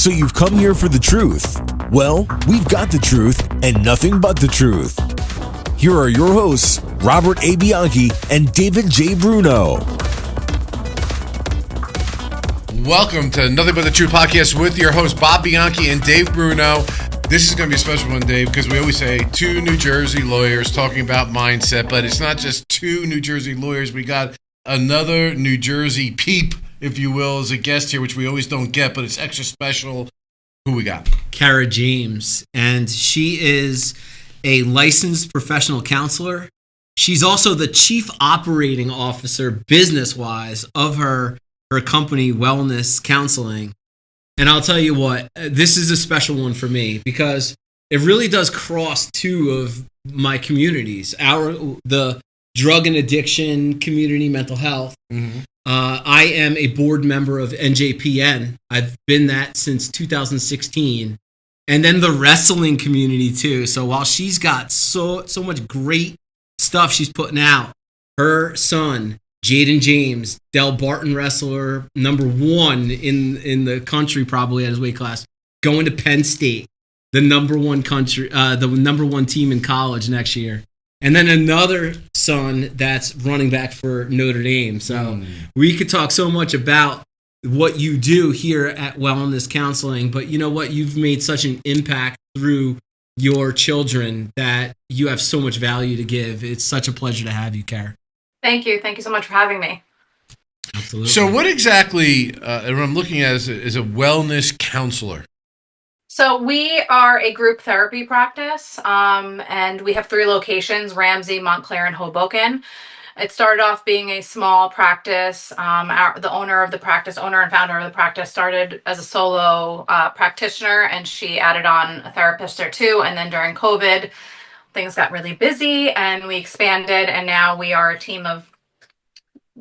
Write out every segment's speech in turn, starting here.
So you've come here for the truth. Well, we've got the truth and nothing but the truth. Here are your hosts, Robert A. Bianchi and David J. Bruno. Welcome to Nothing But the Truth podcast with your hosts, Bob Bianchi and Dave Bruno. This is going to be a special one, Dave, because we always say two New Jersey lawyers talking about mindset, but it's not just two New Jersey lawyers. We got another New Jersey peep, if you will, as a guest here, which we always don't get, but it's extra special. Who we got? Kara James, and she is a licensed professional counselor. She's also the chief operating officer, business-wise, of her company, Wellness Counseling. And I'll tell you what, this is a special one for me because it really does cross two of my communities, the drug and addiction community, mental health. Mm-hmm. I am a board member of NJPN. I've been that since 2016. And then the wrestling community too. So while she's got so much great stuff she's putting out, her son, Jaden James, Del Barton wrestler, number one in the country probably at his weight class, going to Penn State, the number one team in college next year. And then another son that's running back for Notre Dame. So we could talk so much about what you do here at Wellness Counseling, but you know what? You've made such an impact through your children that you have so much value to give. It's such a pleasure to have you, Kara. Thank you. Thank you so much for having me. Absolutely. So what exactly, what I'm looking at is a wellness counselor? So we are a group therapy practice, and we have 3 locations, Ramsey, Montclair, and Hoboken. It started off being a small practice. The owner and founder of the practice started as a solo practitioner, and she added on a therapist or 2. And then during COVID, things got really busy and we expanded, and now we are a team of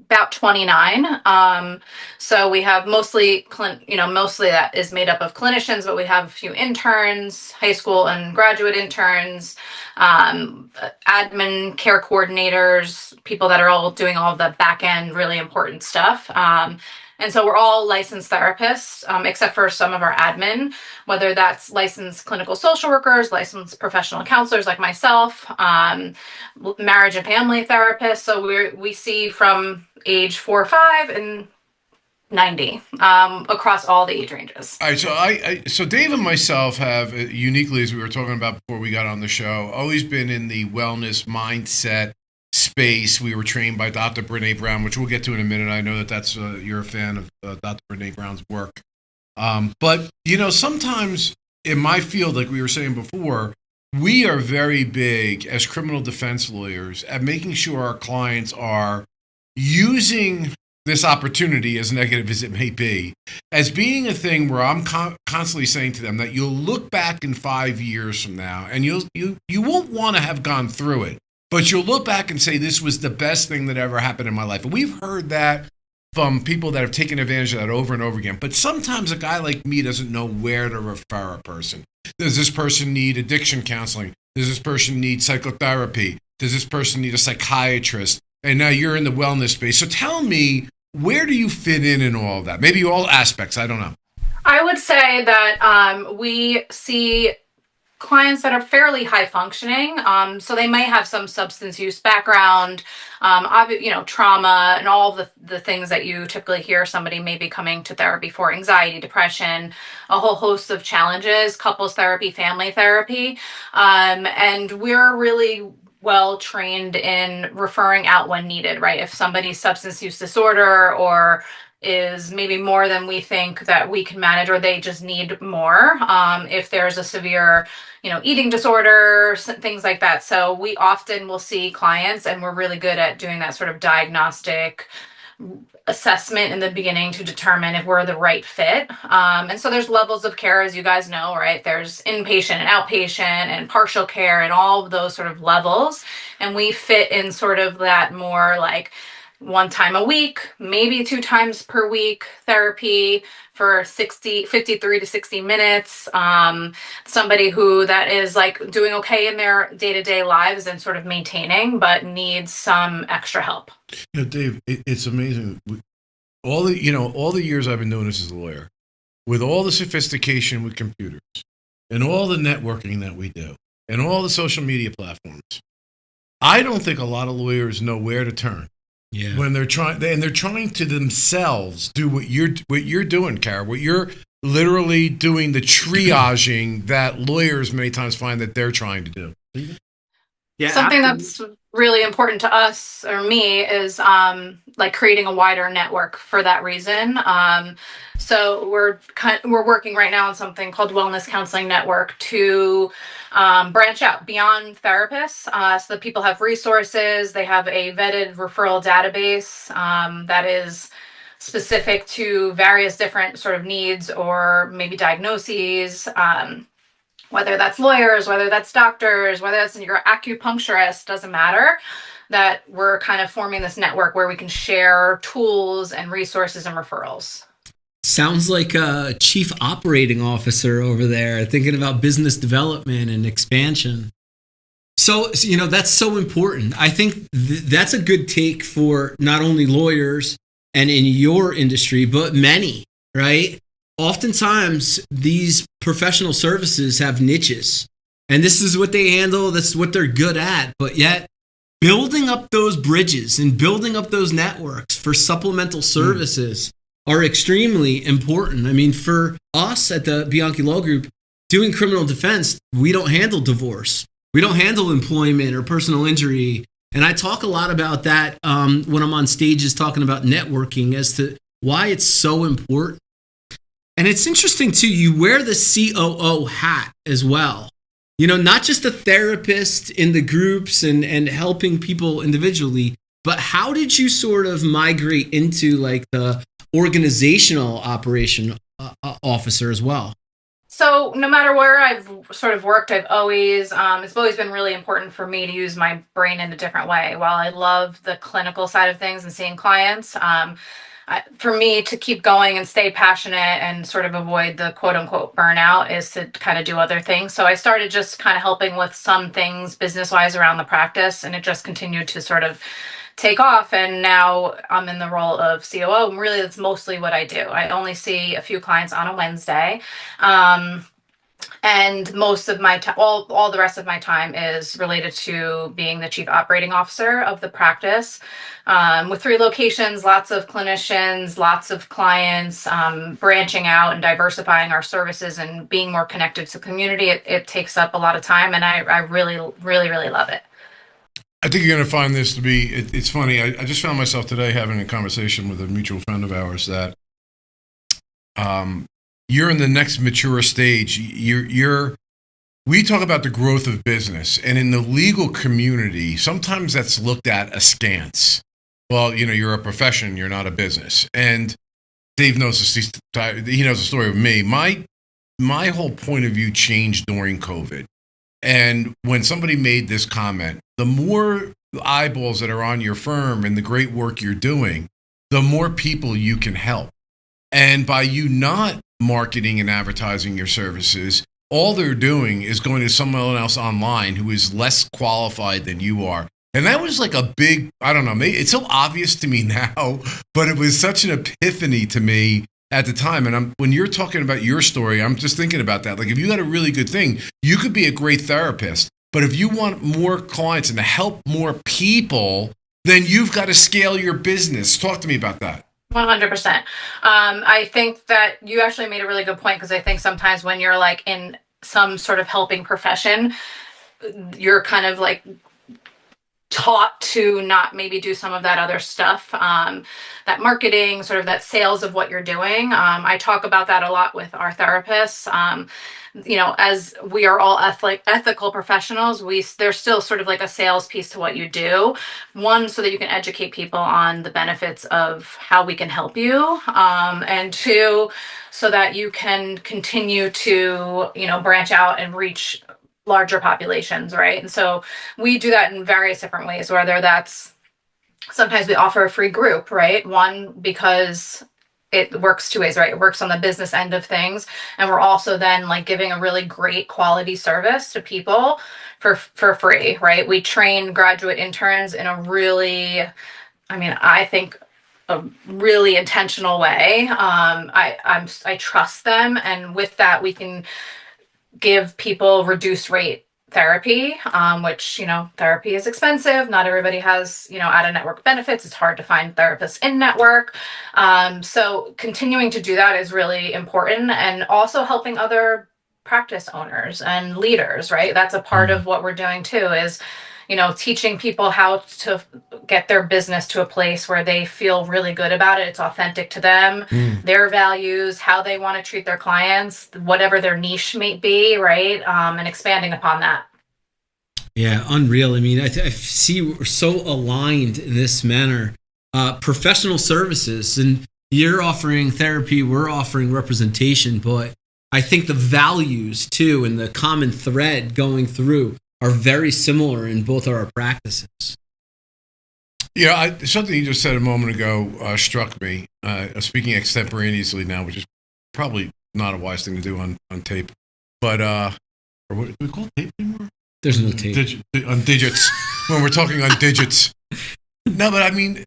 about 29. So we have mostly that is made up of clinicians, but we have a few interns, high school and graduate interns, admin, care coordinators, people that are all doing all of the back end, really important stuff. And so we're all licensed therapists, except for some of our admin, whether that's licensed clinical social workers, licensed professional counselors like myself, marriage and family therapists. So we see from age 4 or 5 and 90 across all the age ranges. All right, so Dave and myself have uniquely, as we were talking about before we got on the show, always been in the wellness mindset space. We were trained by Dr. Brene Brown, which we'll get to in a minute. I know that's you're a fan of Dr. Brene Brown's work. But, sometimes in my field, like we were saying before, we are very big as criminal defense lawyers at making sure our clients are using this opportunity, as negative as it may be, as being a thing where I'm constantly saying to them that you'll look back in 5 years from now and you won't want to have gone through it. But you'll look back and say, this was the best thing that ever happened in my life. And we've heard that from people that have taken advantage of that over and over again. But sometimes a guy like me doesn't know where to refer a person. Does this person need addiction counseling? Does this person need psychotherapy? Does this person need a psychiatrist? And now you're in the wellness space. So tell me, where do you fit in all of that? Maybe all aspects. I don't know. I would say that we see clients that are fairly high functioning. So they may have some substance use background, trauma, and all of the things that you typically hear somebody may be coming to therapy for: anxiety, depression, a whole host of challenges, couples therapy, family therapy. And we're really well trained in referring out when needed, right? If somebody's substance use disorder or is maybe more than we think that we can manage, or they just need more. If there's a severe, eating disorder, things like that. So we often will see clients, and we're really good at doing that sort of diagnostic assessment in the beginning to determine if we're the right fit. And so there's levels of care, as you guys know, right? There's inpatient and outpatient and partial care and all of those sort of levels. And we fit in sort of that more like 1 time a week, maybe 2 times per week therapy for 53 to 60 minutes. Somebody who that is like doing okay in their day-to-day lives and sort of maintaining, but needs some extra help. Dave, it's amazing. All the years I've been doing this as a lawyer, with all the sophistication with computers and all the networking that we do and all the social media platforms, I don't think a lot of lawyers know where to turn. Yeah. When they're trying to themselves do what you're doing, Kara, what you're literally doing, the triaging that lawyers many times find that they're trying to do. Yeah. Something that's really important to us or me is like creating a wider network for that reason. So we're working right now on something called Wellness Counseling Network to branch out beyond therapists, so that people have resources. They have a vetted referral database that is specific to various different sort of needs or maybe diagnoses. Whether that's lawyers, whether that's doctors, whether that's your acupuncturist, doesn't matter, that we're kind of forming this network where we can share tools and resources and referrals. Sounds like a chief operating officer over there thinking about business development and expansion. So that's so important. I think that's a good take for not only lawyers and in your industry, but many, right? Oftentimes, these professional services have niches, and this is what they handle. That's what they're good at. But yet, building up those bridges and building up those networks for supplemental services are extremely important. I mean, for us at the Bianchi Law Group, doing criminal defense, we don't handle divorce. We don't handle employment or personal injury. And I talk a lot about that when I'm on stages talking about networking as to why it's so important. And it's interesting, too, you wear the COO hat as well. Not just a therapist in the groups and helping people individually, but how did you sort of migrate into like the organizational operation officer as well? So no matter where I've sort of worked, it's always been really important for me to use my brain in a different way. While I love the clinical side of things and seeing clients, for me to keep going and stay passionate and sort of avoid the quote unquote burnout is to kind of do other things. So I started just kind of helping with some things business wise around the practice, and it just continued to sort of take off. And now I'm in the role of COO, and really that's mostly what I do. I only see a few clients on a Wednesday. And most of my time, all the rest of my time is related to being the chief operating officer of the practice. With 3 locations, lots of clinicians, lots of clients, branching out and diversifying our services and being more connected to the community. It takes up a lot of time, and I really, really, really love it. I think you're going to find this to be, it's funny. I just found myself today having a conversation with a mutual friend of ours that you're in the next mature stage. We talk about the growth of business, and in the legal community, sometimes that's looked at askance. Well, you're a profession, you're not a business. And Dave knows he knows the story of me. My whole point of view changed during COVID. And when somebody made this comment, the more eyeballs that are on your firm and the great work you're doing, the more people you can help. And by you not marketing and advertising your services, all they're doing is going to someone else online who is less qualified than you are. And that was like a big, I don't know, maybe it's so obvious to me now, but it was such an epiphany to me at the time. And when you're talking about your story, I'm just thinking about that. Like, if you got a really good thing, you could be a great therapist. But if you want more clients and to help more people, then you've got to scale your business. Talk to me about that. 100%. I think that you actually made a really good point, because I think sometimes when you're like in some sort of helping profession, you're kind of like taught to not maybe do some of that other stuff, that marketing, sort of that sales of what you're doing. I talk about that a lot with our therapists. As we are all ethical professionals, there's still sort of like a sales piece to what you do. One, so that you can educate people on the benefits of how we can help you. And 2, so that you can continue to, branch out and reach larger populations, right? And so we do that in various different ways, whether that's sometimes we offer a free group, right? One, because it works 2 ways, right? It works on the business end of things. And we're also then like giving a really great quality service to people for free, right? We train graduate interns in a really, I think, a really intentional way. I trust them, and with that, we can give people reduced rate therapy, which, therapy is expensive. Not everybody has, out of network benefits. It's hard to find therapists in network. So continuing to do that is really important, and also helping other practice owners and leaders, right? That's a part of what we're doing too, is teaching people how to get their business to a place where they feel really good about it. It's authentic to them, their values, how they want to treat their clients, whatever their niche may be, right? And expanding upon that. Yeah, unreal. I mean, I see we're so aligned in this manner. Professional services, and you're offering therapy, we're offering representation, but I think the values too and the common thread going through are very similar in both our practices. Yeah, something you just said a moment ago struck me. Speaking extemporaneously now, which is probably not a wise thing to do on tape, but or what do we call tape anymore? There's no tape on digits when we're talking on digits. No, but I mean,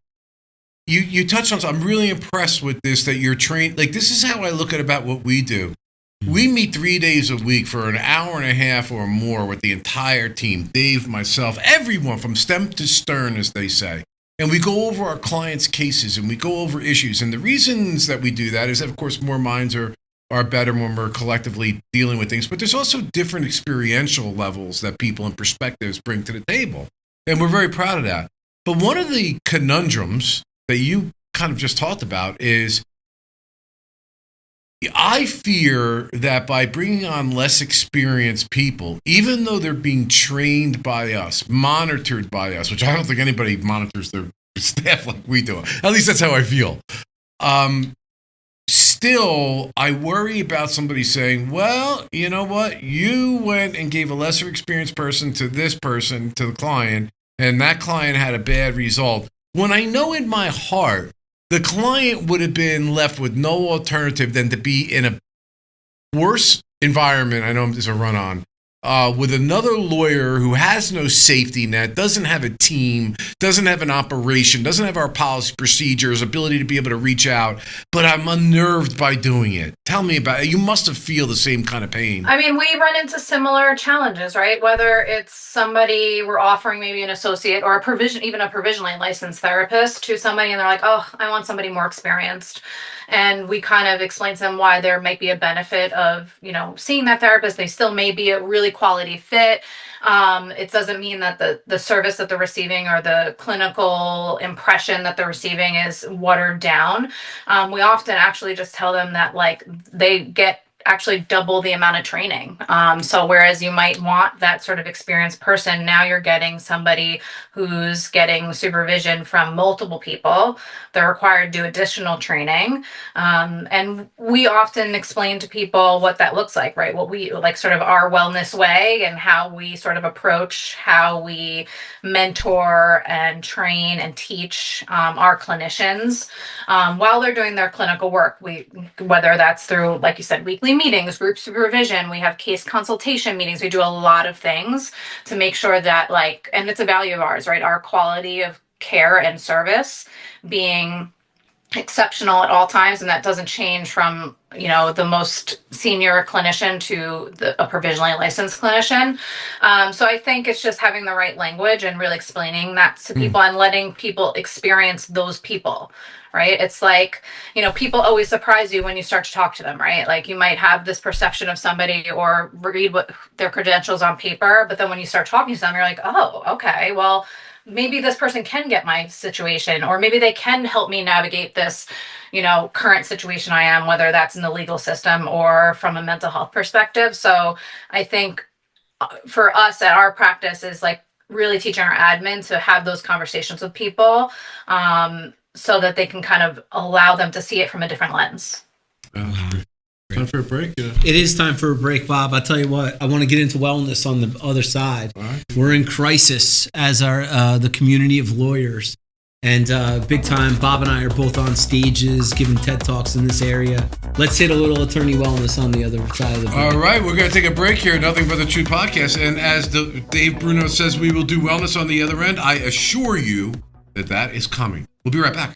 you touched on something. I'm really impressed with this, that you're trained. Like, this is how I look at about what we do. We meet 3 days a week for an hour and a half or more with the entire team, Dave, myself, everyone from stem to stern, as they say. And we go over our clients' cases and we go over issues. And the reasons that we do that is, of course, more minds are better when we're collectively dealing with things. But there's also different experiential levels that people and perspectives bring to the table. And we're very proud of that. But one of the conundrums that you kind of just talked about is, I fear that by bringing on less experienced people, even though they're being trained by us, monitored by us, which I don't think anybody monitors their staff like we do. At least that's how I feel. Still, I worry about somebody saying, well, you know what? You went and gave a lesser experienced person to this person, to the client, and that client had a bad result. When I know in my heart, the client would have been left with no alternative than to be in a worse environment. I know there's a run-on. With another lawyer who has no safety net, doesn't have a team, doesn't have an operation, doesn't have our policy procedures, ability to be able to reach out, but I'm unnerved by doing it. Tell me about it. You must have feel the same kind of pain. I mean, we run into similar challenges, right? Whether it's somebody we're offering maybe an associate or even a provisionally licensed therapist to somebody, and they're like, oh, I want somebody more experienced. And we kind of explain to them why there might be a benefit of, seeing that therapist. They still may be a really quality fit. It doesn't mean that the service that they're receiving or the clinical impression that they're receiving is watered down. We often actually just tell them that, like, they get actually double the amount of training. So whereas you might want that sort of experienced person, now you're getting somebody who's getting supervision from multiple people. They're required to do additional training. And we often explain to people what that looks like, right? What we like, sort of our wellness way, and how we sort of approach how we mentor and train and teach our clinicians while they're doing their clinical work. Whether that's through, like you said, weekly meetings, group supervision, we have case consultation meetings. We do a lot of things to make sure that, and it's a value of ours, right? Our quality of care and service being exceptional at all times, and that doesn't change from the most senior clinician to a provisionally licensed clinician. So I think it's just having the right language and really explaining that to people and letting people experience those people. Right? It's like, people always surprise you when you start to talk to them, right? Like, you might have this perception of somebody or read what their credentials on paper, but then when you start talking to them, you're like, oh, okay, well, maybe this person can get my situation, or maybe they can help me navigate this, current situation I am, whether that's in the legal system or from a mental health perspective. So I think for us at our practice is like really teaching our admin to have those conversations with people, so that they can kind of allow them to see it from a different lens. Time for a break? Yeah. It is time for a break, Bob. I'll tell you what, I want to get into wellness on the other side. Right. We're in crisis as the community of lawyers. And big time, Bob and I are both on stages giving TED Talks in this area. Let's hit a little attorney wellness on the other side of the video. All right, we're going to take a break here, Nothing But the Truth podcast. And as Dave Bruno says, we will do wellness on the other end. I assure you that is coming. We'll be right back.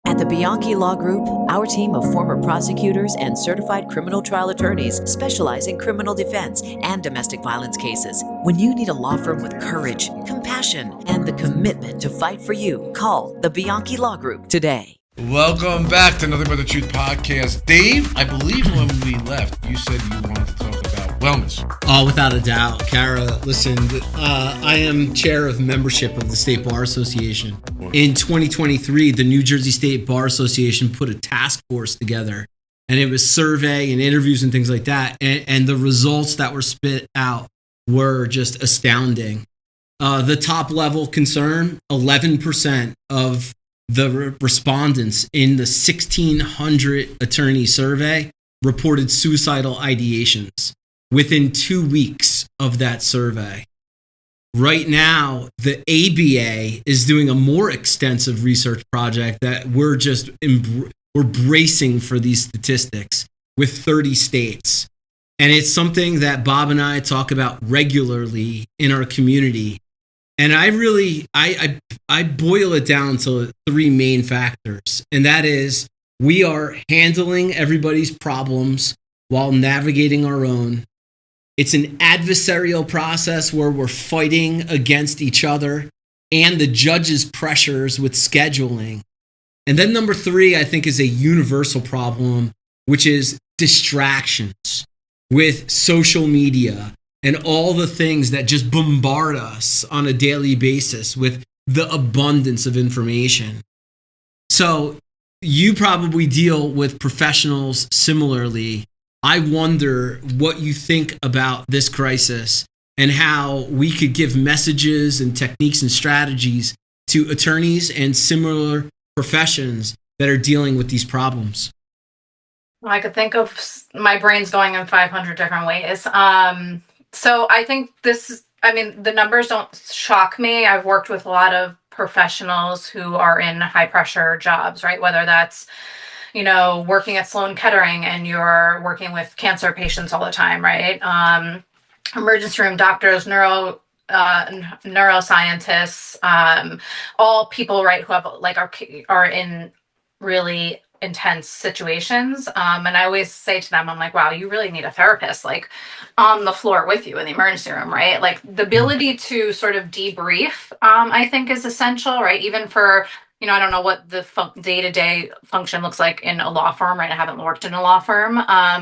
At the Bianchi Law Group, our team of former prosecutors and certified criminal trial attorneys specialize in criminal defense and domestic violence cases. When you need a law firm with courage, compassion, and the commitment to fight for you, call the Bianchi Law Group today. Welcome back to Nothing But the Truth podcast. Dave, I believe when we left, you said you wanted to talk about wellness. Oh, without a doubt. Kara, listen, I am chair of membership of the State Bar Association. In 2023, the New Jersey State Bar Association put a task force together, and it was survey and interviews and things like that. And the results that were spit out were just astounding. The top level concern, 11% of the respondents in the 1,600 attorney survey reported suicidal ideations within 2 weeks of that survey. Right now, the ABA is doing a more extensive research project that we're bracing for these statistics with 30 states. And it's something that Bob and I talk about regularly in our community. And I boil it down to three main factors. And that is, we are handling everybody's problems while navigating our own. It's an adversarial process where we're fighting against each other and the judge's pressures with scheduling. And then number three, I think, is a universal problem, which is distractions with social media and all the things that just bombard us on a daily basis with the abundance of information. So you probably deal with professionals similarly. I wonder what you think about this crisis and how we could give messages and techniques and strategies to attorneys and similar professions that are dealing with these problems. I could think of my brain's going in 500 different ways. So I think the numbers don't shock me. I've worked with a lot of professionals who are in high pressure jobs, right? Whether that's, working at Sloan Kettering and you're working with cancer patients all the time, right? Emergency room doctors, neuroscientists, all people, right, who have are in really intense situations. And I always say to them, I'm like, wow, you really need a therapist, like on the floor with you in the emergency room, right? Like the ability to sort of debrief, I think is essential, right? Even for, I don't know what the day-to-day function looks like in a law firm, right? I haven't worked in a law firm,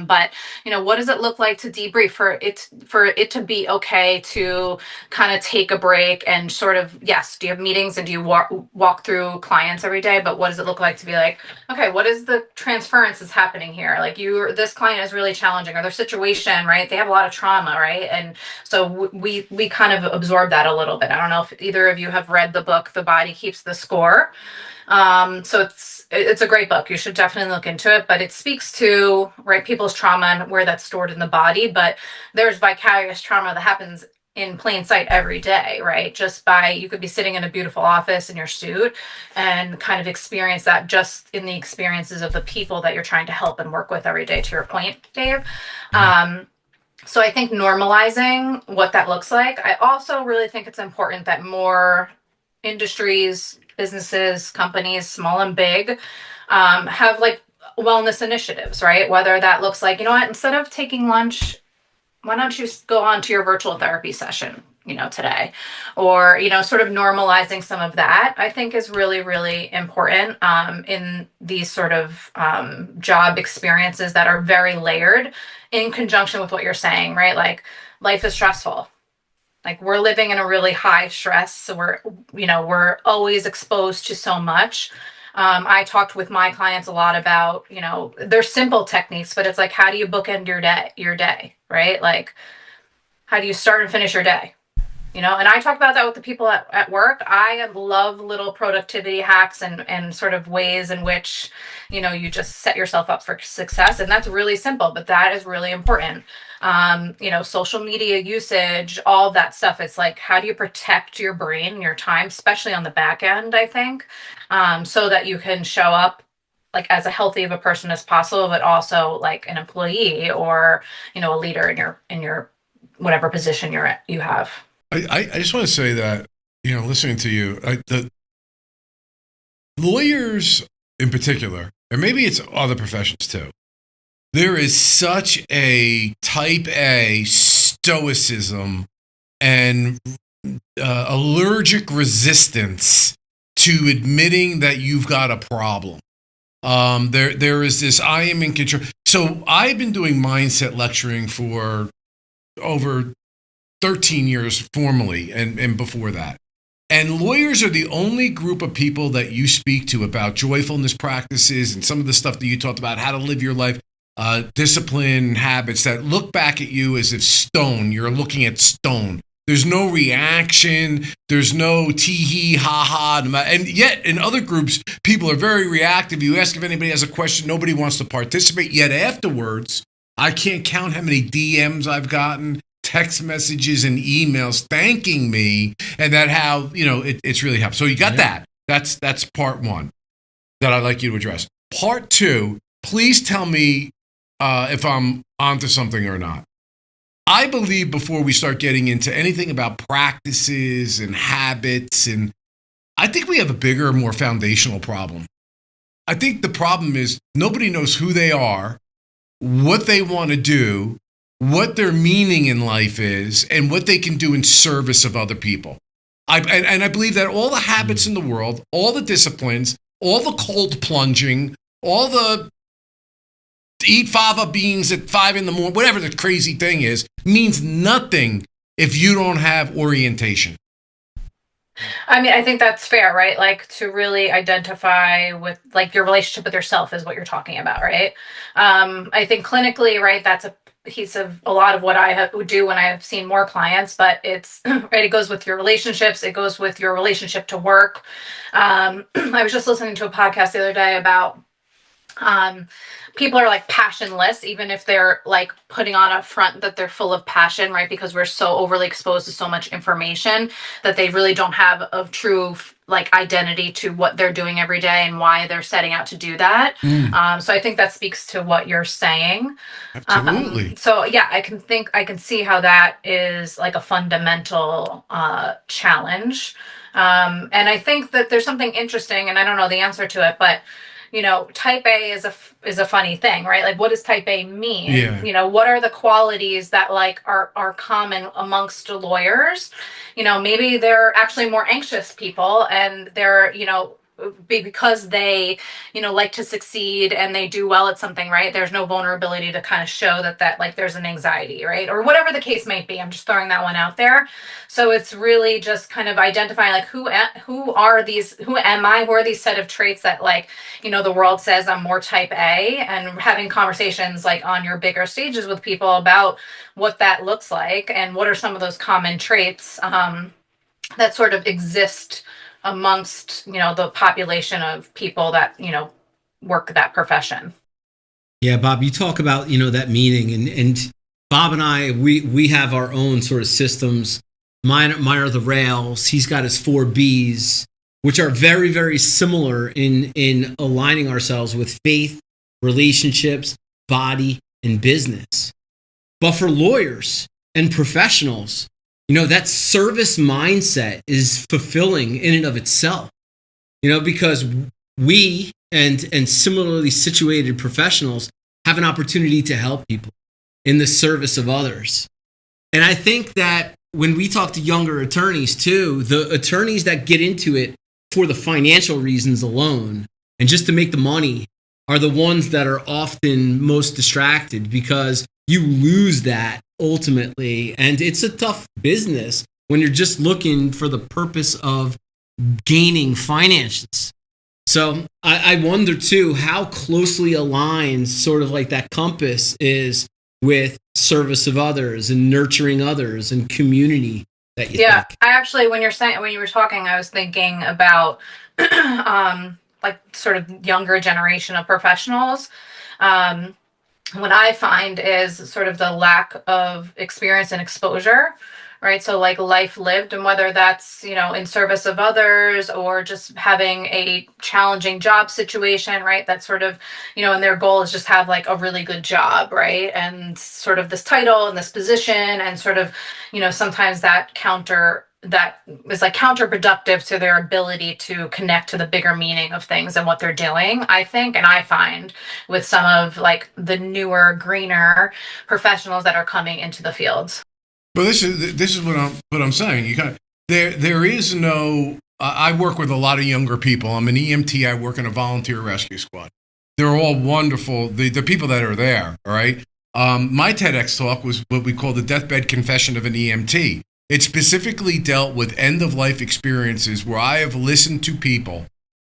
but what does it look like to debrief for it to be okay to kind of take a break and sort of, yes, do you have meetings and do you walk through clients every day? But what does it look like to be like, okay, what is the transference that's happening here? Like this client is really challenging, or their situation, right? They have a lot of trauma, right? And so we kind of absorb that a little bit. I don't know if either of you have read the book, The Body Keeps the Score. So it's a great book. You should definitely look into it, but it speaks to, right, people's trauma and where that's stored in the body. But there's vicarious trauma that happens in plain sight every day, right? You could be sitting in a beautiful office in your suit and kind of experience that just in the experiences of the people that you're trying to help and work with every day, to your point, Dave. So I think normalizing what that looks like. I also really think it's important that more industries, businesses, companies, small and big, have like wellness initiatives, right? Whether that looks like, instead of taking lunch, why don't you go on to your virtual therapy session, today, or, sort of normalizing some of that, I think is really, really important, in these sort of, job experiences that are very layered in conjunction with what you're saying, right? Like life is stressful. Like we're living in a really high stress. So we're always exposed to so much. I talked with my clients a lot about, there's simple techniques, but it's like, how do you bookend your day, right? Like, how do you start and finish your day? And I talk about that with the people at work. I love little productivity hacks and sort of ways in which, you just set yourself up for success. And that's really simple, but that is really important. Social media usage, all of that stuff. It's like, how do you protect your brain, your time, especially on the back end, I think, so that you can show up like as a healthy of a person as possible, but also like an employee or, a leader in your whatever position you have. I just want to say that, listening to you, the lawyers in particular, or maybe it's other professions too, there is such a type A stoicism and allergic resistance to admitting that you've got a problem. There is this, I am in control. So I've been doing mindset lecturing for over 13 years formally and before that. And lawyers are the only group of people that you speak to about joyfulness practices and some of the stuff that you talked about, how to live your life, discipline, habits that look back at you as if stone, you're looking at stone. There's no reaction. There's no tee-hee, ha-ha. And yet in other groups, people are very reactive. You ask if anybody has a question, nobody wants to participate. Yet afterwards, I can't count how many DMs I've gotten, text messages and emails thanking me, and that how, it's really helped. So you got that. That's part one that I'd like you to address. Part two, please tell me if I'm onto something or not. I believe before we start getting into anything about practices and habits, and I think we have a bigger, more foundational problem. I think the problem is nobody knows who they are, what they want to do, what their meaning in life is, and what they can do in service of other people. I believe that all the habits in the world, all the disciplines, all the cold plunging, all the eat fava beans at 5 a.m, whatever the crazy thing is, means nothing if you don't have orientation. I mean, I think that's fair, right? Like to really identify with like your relationship with yourself is what you're talking about, right? I think clinically, right, that's a piece of a lot of what I do when I have seen more clients, but it's right. It goes with your relationships. It goes with your relationship to work. I was just listening to a podcast the other day about people are like passionless, even if they're like putting on a front that they're full of passion, right? Because we're so overly exposed to so much information that they really don't have a true like identity to what they're doing every day and why they're setting out to do that. So I think that speaks to what you're saying. Absolutely. So yeah, I can see how that is like a fundamental challenge. And I think that there's something interesting, and I don't know the answer to it, but type A is a funny thing, right? Like, what does type A mean? Yeah. What are the qualities that like are common amongst lawyers? Maybe they're actually more anxious people, and they're, because they, like to succeed and they do well at something, right? There's no vulnerability to kind of show that like there's an anxiety, right? Or whatever the case might be. I'm just throwing that one out there. So it's really just kind of identifying like who are these, who am I, who are these set of traits that like, the world says I'm more type A, and having conversations like on your bigger stages with people about what that looks like and what are some of those common traits that sort of exist amongst the population of people that work that profession. Yeah, Bob, you talk about that meaning, and Bob and I we have our own sort of systems. Mine are the rails. He's got his 4 B's, which are very, very similar in aligning ourselves with faith, relationships, body, and business. But for lawyers and professionals, that service mindset is fulfilling in and of itself, because we and similarly situated professionals have an opportunity to help people in the service of others. And I think that when we talk to younger attorneys too, the attorneys that get into it for the financial reasons alone and just to make the money are the ones that are often most distracted, because you lose that ultimately. And it's a tough business when you're just looking for the purpose of gaining finances. So I wonder too, how closely aligned sort of like that compass is with service of others and nurturing others and community that you think. I actually, when you were talking, I was thinking about like sort of younger generation of professionals. What I find is sort of the lack of experience and exposure, right? So like life lived, and whether that's, in service of others or just having a challenging job situation, right? That sort of, and their goal is just have like a really good job, right? And sort of this title and this position, and sort of, sometimes that that is like counterproductive to their ability to connect to the bigger meaning of things and what they're doing, I think. And I find with some of like the newer, greener professionals that are coming into the fields. But this is what I'm saying. You got there is no. I work with a lot of younger people. I'm an EMT. I work in a volunteer rescue squad. They're all wonderful. The people that are there. All right. My TEDx talk was what we call the deathbed confession of an EMT. It specifically dealt with end-of-life experiences where I have listened to people,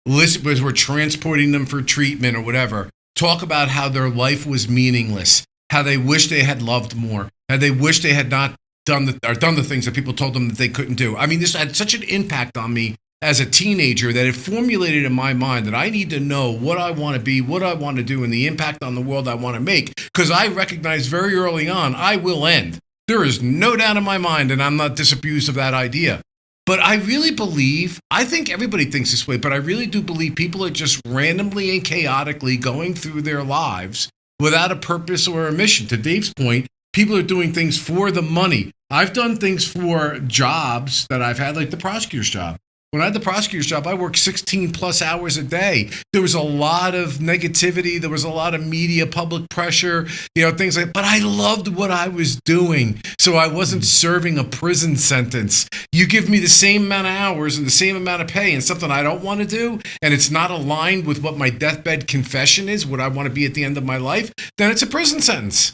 as we're transporting them for treatment or whatever, talk about how their life was meaningless, how they wish they had loved more, how they wish they had not done the things that people told them that they couldn't do. I mean, this had such an impact on me as a teenager that it formulated in my mind that I need to know what I want to be, what I want to do, and the impact on the world I want to make, because I recognized very early on I will end. There is no doubt in my mind, and I'm not disabused of that idea. But I really believe, I think everybody thinks this way, but I really do believe people are just randomly and chaotically going through their lives without a purpose or a mission. To Dave's point, people are doing things for the money. I've done things for jobs that I've had, like the prosecutor's job. When I had the prosecutor's job, I worked 16 plus hours a day. There was a lot of negativity. There was a lot of media, public pressure, things like that. But I loved what I was doing. So I wasn't serving a prison sentence. You give me the same amount of hours and the same amount of pay and something I don't want to do, and it's not aligned with what my deathbed confession is, what I want to be at the end of my life, then it's a prison sentence.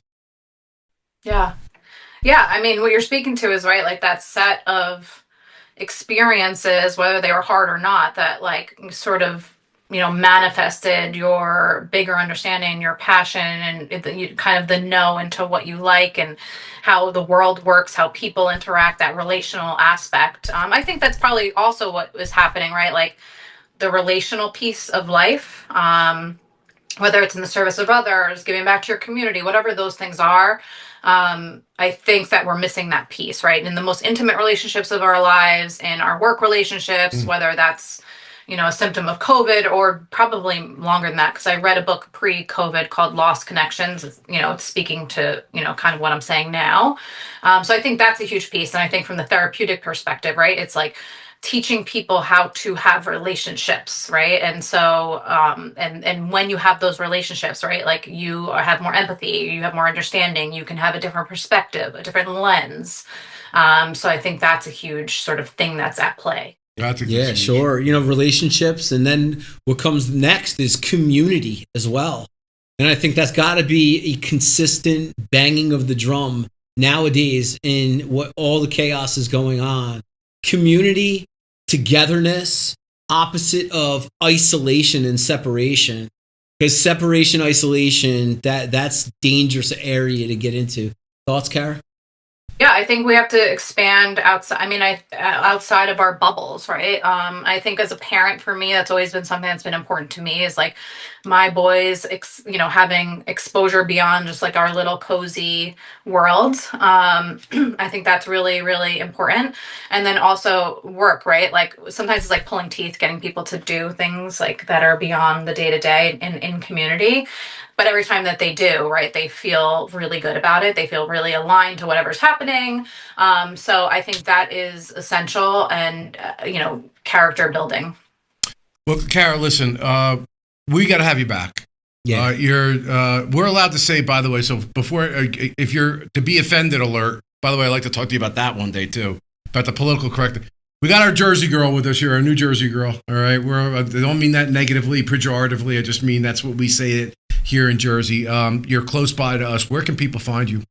Yeah. Yeah. I mean, what you're speaking to is right, like that set of experiences, whether they were hard or not, that like sort of manifested your bigger understanding, your passion, and kind of the know into what you like and how the world works, how people interact, that relational aspect. I think that's probably also what was happening, right? Like the relational piece of life, whether it's in the service of others, giving back to your community, whatever those things are. I think that we're missing that piece, right? In the most intimate relationships of our lives, in our work relationships, whether that's, a symptom of COVID or probably longer than that. Because I read a book pre-COVID called Lost Connections, it's speaking to, kind of what I'm saying now. So I think that's a huge piece. And I think from the therapeutic perspective, right, it's like teaching people how to have relationships, right? And so, and when you have those relationships, right, like you have more empathy, you have more understanding, you can have a different perspective, a different lens. So I think that's a huge sort of thing that's at play. Yeah, sure. Relationships. And then what comes next is community as well. And I think that's got to be a consistent banging of the drum nowadays in what all the chaos is going on. Community, togetherness, opposite of isolation and separation. Because separation, isolation, that's dangerous area to get into. Thoughts, Kara? Yeah, I think we have to expand outside. I mean, outside of our bubbles, right? I think as a parent, for me, that's always been something that's been important to me. Is like my boys, having exposure beyond just like our little cozy world. I think that's really, really important. And then also work, right? Like sometimes it's like pulling teeth, getting people to do things like that are beyond the day to day in community. But every time that they do, right, they feel really good about it. They feel really aligned to whatever's happening. So I think that is essential and, character building. Well, Kara, listen, we got to have you back. Yeah. We're allowed to say, by the way, so before, if you're to be offended alert, by the way, I'd like to talk to you about that one day too, about the political correct. We got our Jersey girl with us here, our New Jersey girl. All right. I don't mean that negatively, pejoratively. I just mean that's what we say it here in Jersey. You're close by to us. Where can people find you?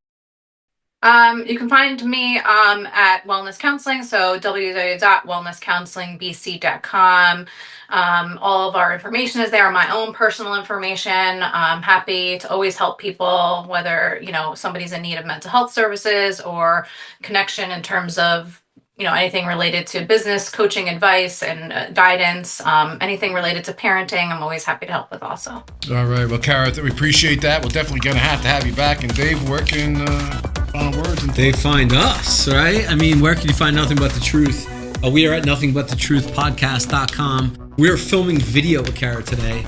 You can find me at Wellness Counseling, so www.wellnesscounselingbc.com. All of our information is there, my own personal information. I'm happy to always help people, whether, somebody's in need of mental health services or connection in terms of, anything related to business, coaching, advice, and guidance, anything related to parenting, I'm always happy to help with also. All right. Well, Kara, we appreciate that. We're definitely going to have you back. And Dave, where can final words? They find us, right? I mean, where can you find Nothing But the Truth? We are at nothingbutthetruthpodcast.com. We are filming video with Kara today.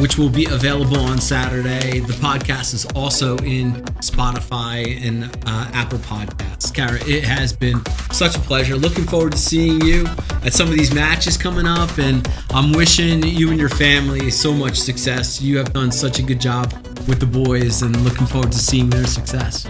which will be available on Saturday. The podcast is also in Spotify and Apple Podcasts. Kara, it has been such a pleasure. Looking forward to seeing you at some of these matches coming up, and I'm wishing you and your family so much success. You have done such a good job with the boys, and looking forward to seeing their success.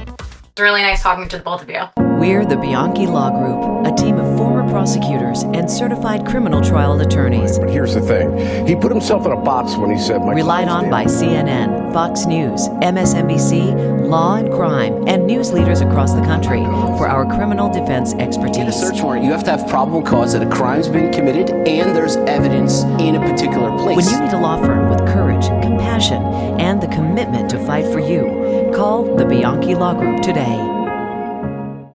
It's really nice talking to the both of you. We're the Bianchi Law Group, a team of former prosecutors and certified criminal trial attorneys. But here's the thing. He put himself in a box when he said, Relied on by CNN, Fox News, MSNBC, Law and Crime, and news leaders across the country for our criminal defense To get a expertise. search warrant, you have to have probable cause that a crime's been committed and there's evidence in a particular place. When you need a law firm with courage, compassion, and the commitment to fight for you, call the Bianchi Law Group today.